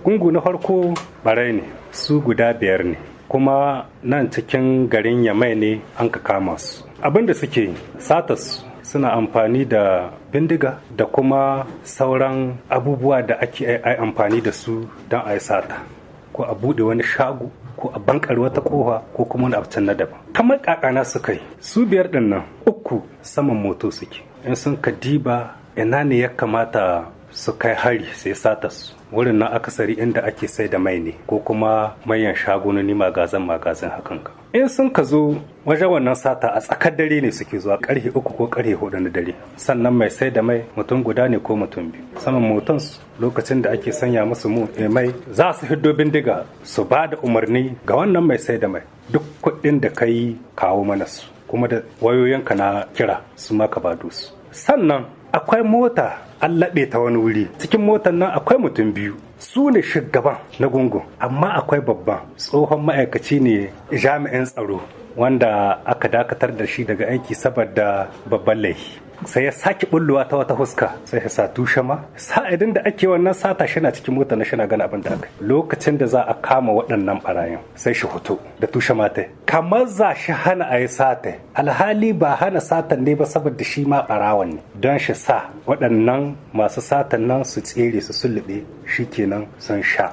gungu na farko barai ne, su guda 5 ne, kuma nan cikin garin Yamai ne an ka kama su. Abin da suke satas suna amfani da bindiga da kuma sauran abubuwa da ake amfani da su don a yi sata, ko a buɗe wani shago ko a bankar wata kofa ko kuma wani abu na daban. Kamar kakana suka yi su 5 ɗin nan, 3 saman moto suke, in sun ka diba ina ne ya kamata su kai hari sai sata su, wurin nan akasari inda ake sai da mai ne ko kuma manyan shagononi magazin hakan ka. In sun ka zo wajen wannan sata a tsakar dare ne suke zuwa karfe 3 ko karfe 4 na dare, sannan mai sai da mai mutum guda ne ko mutum 2 saman motan su. Lokacin da ake sanya musu mai za su hiddo bindiga su ba da umarni ga wannan mai sai da mai, duk kuɗin da ka yi kawo mana su, kuma da wayoyinka na kira su maka bado su. Sannan akwai mota an laɓe ta wani wuri, cikin motar nan akwai mutum 2 su ne shugaban na gungun, amma akwai babban tsohon ma'aikaci ne jami'in tsaro wanda aka dakatar da shi daga aiki saboda babban laifi, sai ya sake bullowa ta wata huska, sai ya sa tushe ma sa'idin da ake wannan sata shi na cikin mota na shina gana abin da aka yi. Lokacin da za a kama waɗannan barayin sai shi hoto da tushe mata kamar za shi hana a yi sata, alhali ba hana satan ne ba saboda shi ma barawan ne, don shi sa waɗannan masu satan nan su tsere su sulluɓe shi kenan sun sha.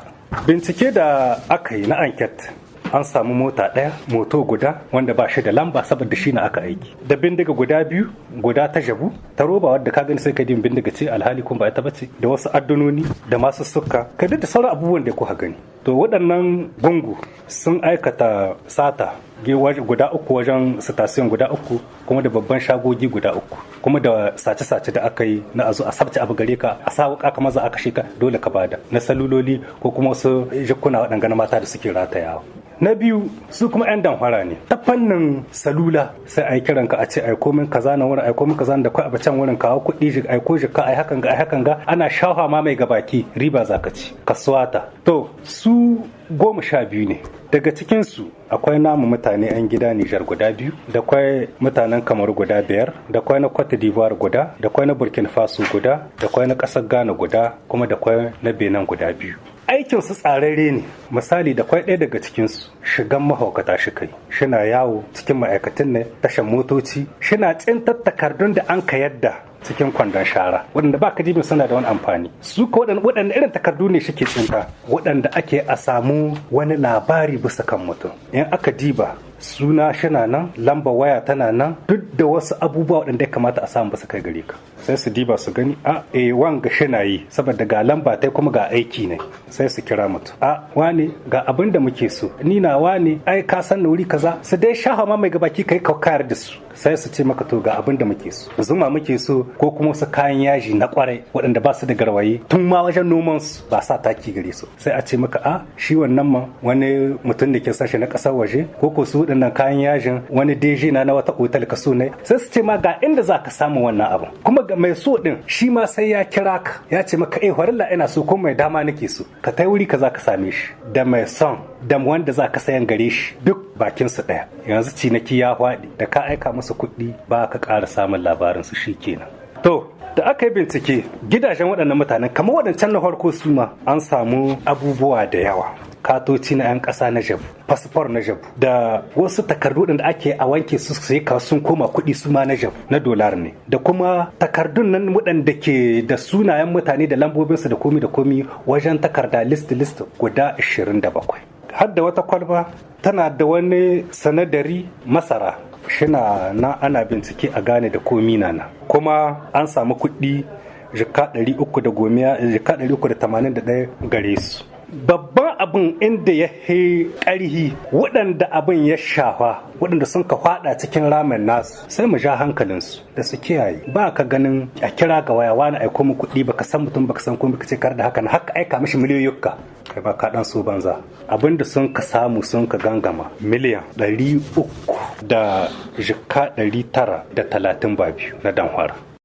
Bincike da aka yi na anket an samu mota ɗaya, moto guda wanda ba shi da lamba saboda shi na aka aiki, da bindiga guda 2, guda ta jabu ta roba wadda ka gani sai ka din bindiga ce alhali kuma ba ita bace, da wasu addunoni da masu suka ka da sauran abubuwan da kuka gani. To waɗannan gungu sun aikata sata guda 3 wajen sitasiyon guda 3, kuma da babban shagogi guda 3, kuma da sace-sace da aka yi na azo a sabce abu gare ka a sa wuka kamar za aka shika dole ka bada na saluloli ko kuma wasu jikuna waɗanga na mata da suke ratayawa. Na biyu su kuma 'yan damfara ne ta fannin salula, sai a yi kiran ka a ce aiko min kaza na wurin, aiko min kaza da kai a can wurin, kawo kuɗi aiko jika ai hakan ga ana shafa ma mai gabaki riba zaka ci kasuwata. To su 12 ne, daga cikinsu akwai namu mutane 'yan gida Nijar guda 2, da kwai mutanen Kamaru guda 5, da kwai na Cote d'Ivoire guda, da kwai na Burkina Faso guda, da kwai na ƙasar Ghana guda, kuma da kwai na Benin guda 2. Aikin su tsararre ne, misali da kwai ɗaya daga cikinsu shigan mahaukata shi kai, shina yawo cikin ma'aikatan ne tashan motoci, shina tsintar takardun da an ka yadda cikin kwandon shara waɗanda ba ka jibin suna da wani amfani. Su ka waɗanda irin takardu ne shi ke tsinta waɗanda ake a samu wani labari bisa kan mutum, in aka diba suna shina nan, lambar waya tana nan, duk da wasu abubuwa waɗanda ya kamata a samu bisa kai gare ka, sai su diba su gani wanga shina yi saboda ga lamba tai kuma ga aiki ne, sai su kira mutum wane ga abin da muke so, ni na wane ai ka san wuri kaza, su dai shafa ma mai gabaki kai ka kayar da su, sai su ce maka to ga abin da muke so, zuma muke so ko kuma wasu kayan yaji na kwarai waɗanda ba su da garwaye, tun ma wajen noman su ba sa taki gare su, sai a ce maka shi wannan ma wani mutum da ke sashi na ƙasar waje ko ko su waɗannan kayan yajin wani deji na wata otal ka so ne, sai su ce ma ga inda za ka samu wannan abu, kuma ga mai so din shi ma sai ya kira ka ya ce maka warilla ina so ko mai dama nake so, ka tai wuri ka za ka same shi, da mai son da wanda za ka sayan gare shi duk bakin su ɗaya. Yanzu ciniki ya faɗi, da ka aika musu kuɗi ba ka ƙara samun labarin su shikenan. To da aka yi bincike gidajen waɗannan mutanen kamar waɗancan na farko su ma an samu abubuwa da yawa, katoci na 'yan ƙasa na jabu, fasfor na jabu, da wasu takardu da ake a wanke su sai ka sun koma kuɗi su ma na jabu na dolar ne, da kuma takardun nan waɗanda ke da sunayen mutane da lambobinsu da komi wajen takarda list guda 27. Har da wata kwalba tana da wani sanadari masara shina na ana bincike a gane da komi na, kuma an samu kuɗi jika 381 gare su. Babban abin inda ya ƙarhi waɗanda abin ya shafa, waɗanda sun ka faɗa cikin ramen nasu, sai mu ja hankalinsu da su kiyaye. Ba ka ganin a kira ga waya wani aiko mu kuɗi baka san mutum baka san kuma ce kar da haka na haka aika mishi miliyoyinka, kai ba ka dan so banza. Abinda sun ka samu sun ka gangama miliyan 300 da jika 932 na danhwara.